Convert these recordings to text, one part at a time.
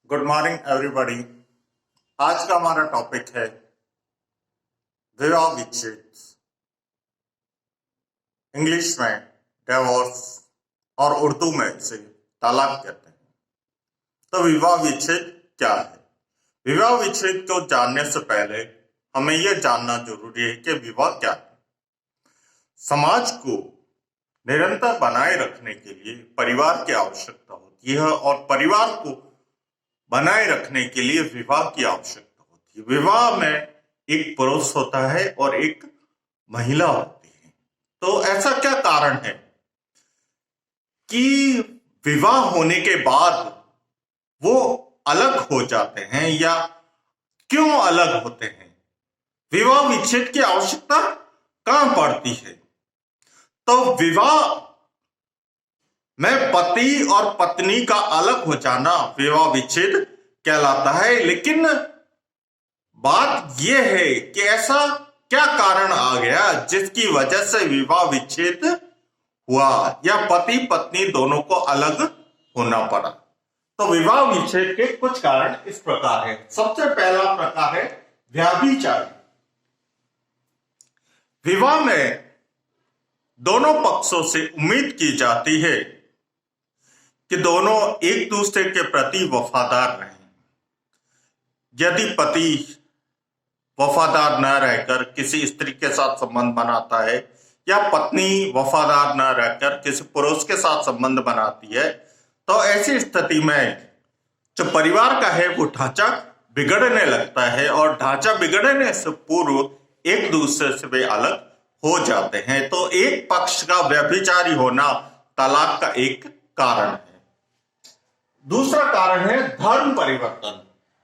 Good morning everybody. आज का हमारा टॉपिक है विवाह विच्छेद, इंग्लिश में डिवोर्स और उर्दू में इसे तलाक कहते हैं। तो विवाह विच्छेद क्या है? विवाह विच्छेद को जानने से पहले हमें यह जानना जरूरी है कि विवाह क्या है। समाज को निरंतर बनाए रखने के लिए परिवार की आवश्यकता होती है और परिवार को बनाए रखने के लिए विवाह की आवश्यकता होती है। विवाह में एक पुरुष होता है और एक महिला होती है। तो ऐसा क्या कारण है कि विवाह होने के बाद वो अलग हो जाते हैं या क्यों अलग होते हैं? विवाह विच्छेद की आवश्यकता कहां पड़ती है? तो विवाह में पति और पत्नी का अलग हो जाना विवाह विच्छेद कहलाता है। लेकिन बात यह है कि ऐसा क्या कारण आ गया जिसकी वजह से विवाह विच्छेद हुआ या पति पत्नी दोनों को अलग होना पड़ा। तो विवाह विच्छेद के कुछ कारण इस प्रकार है। सबसे पहला प्रकार है व्यभिचार। विवाह में दोनों पक्षों से उम्मीद की जाती है कि दोनों एक दूसरे के प्रति वफादार रहें। यदि पति वफादार न रहकर किसी स्त्री के साथ संबंध बनाता है या पत्नी वफादार न रहकर किसी पुरुष के साथ संबंध बनाती है, तो ऐसी स्थिति में जो परिवार का है वो ढांचा बिगड़ने लगता है और ढांचा बिगड़ने से पूर्व एक दूसरे से वे अलग हो जाते हैं। तो एक पक्ष का व्यभिचारी होना तलाक का एक कारण है। दूसरा कारण है धर्म परिवर्तन।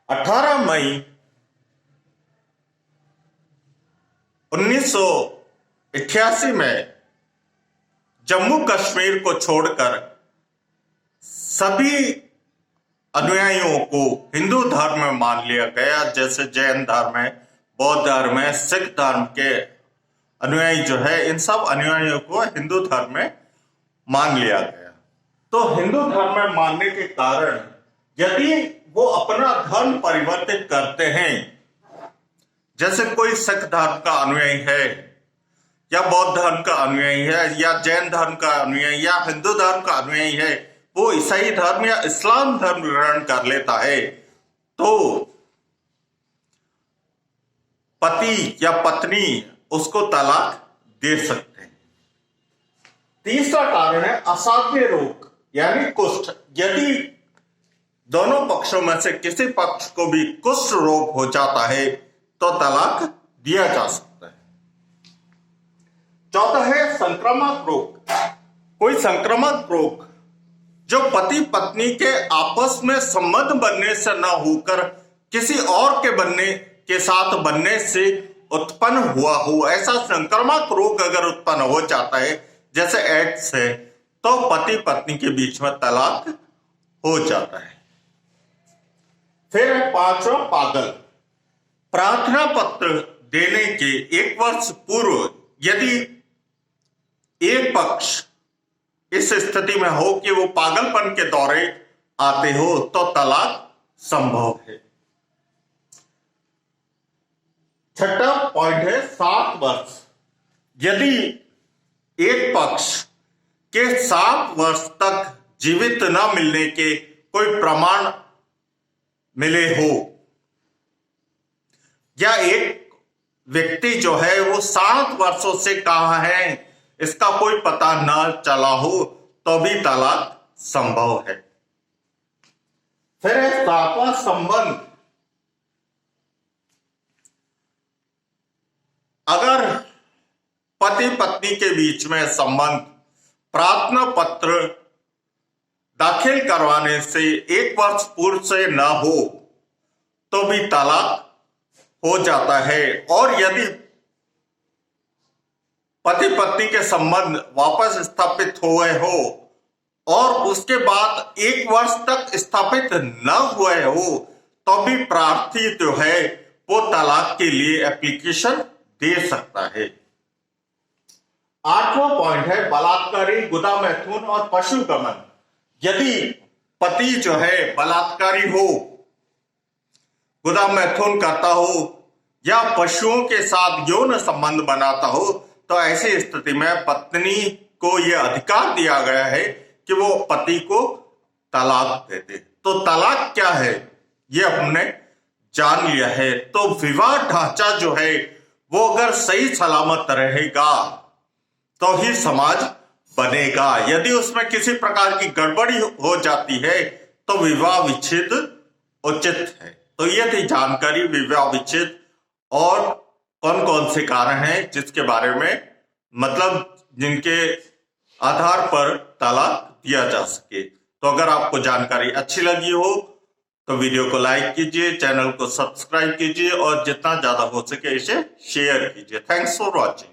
18 मई 1988 में जम्मू कश्मीर को छोड़कर सभी अनुयायियों को हिंदू धर्म में मान लिया गया। जैसे जैन धर्म है, बौद्ध धर्म है, सिख धर्म के अनुयायी जो है, इन सब अनुयायियों को हिंदू धर्म में मान लिया गया। तो हिंदू धर्म में मानने के कारण यदि वो अपना धर्म परिवर्तित करते हैं, जैसे कोई सिख धर्म का अनुयायी है या बौद्ध धर्म का अनुयायी है या जैन धर्म का अनुयायी या हिंदू धर्म का अनुयायी है, वो ईसाई धर्म या इस्लाम धर्म ग्रहण कर लेता है, तो पति या पत्नी उसको तलाक दे सकते हैं। तीसरा कारण है असाध्य रोग यानी कुष्ठ। यदि दोनों पक्षों में से किसी पक्ष को भी कुष्ठ रोग हो जाता है तो तलाक दिया जा सकता है। चौथा है संक्रामक रोग। कोई संक्रामक रोग जो पति पत्नी के आपस में संबंध बनने से न होकर किसी और के साथ बनने से उत्पन्न हुआ हो, ऐसा संक्रामक रोग अगर उत्पन्न हो जाता है जैसे एड्स है, तो पति पत्नी के बीच में तलाक हो जाता है। फिर है पांचवा पागल। प्रार्थना पत्र देने के 1 वर्ष पूर्व यदि एक पक्ष इस स्थिति में हो कि वो पागलपन के दौरे आते हो तो तलाक संभव है। छठा पॉइंट है 7 वर्ष। यदि एक पक्ष के 7 वर्ष तक जीवित न मिलने के कोई प्रमाण मिले हो या एक व्यक्ति जो है वो 7 वर्षों से कहां है इसका कोई पता न चला हो तो भी तलाक संभव है। फिर है 7वां संबंध। अगर पति पत्नी के बीच में संबंध प्रार्थना पत्र दाखिल करवाने से 1 वर्ष पूर्व से न हो तो भी तलाक हो जाता है। और यदि पति पत्नी के संबंध वापस स्थापित हुए हो और उसके बाद 1 वर्ष तक स्थापित न हुए हो तो भी प्रार्थी जो है वो तलाक के लिए एप्लीकेशन दे सकता है। 8वां पॉइंट है बलात्कारी, गुदा मैथुन और पशु गमन। यदि पति जो है बलात्कारी हो गुदा मैथुन करता हो या पशुओं के साथ यौन संबंध बनाता हो, तो ऐसी स्थिति में पत्नी को यह अधिकार दिया गया है कि वो पति को तलाक दे दे। तो तलाक क्या है ये हमने जान लिया है। तो विवाह ढांचा जो है वो अगर सही सलामत रहेगा तो ही समाज बनेगा। यदि उसमें किसी प्रकार की गड़बड़ी हो जाती है तो विवाह विच्छेद उचित है। तो ये थी जानकारी विवाह विच्छेद और कौन कौन से कारण हैं जिसके बारे में, मतलब जिनके आधार पर तलाक दिया जा सके। तो अगर आपको जानकारी अच्छी लगी हो तो वीडियो को लाइक कीजिए, चैनल को सब्सक्राइब कीजिए और जितना ज्यादा हो सके इसे शेयर कीजिए। Thanks for watching.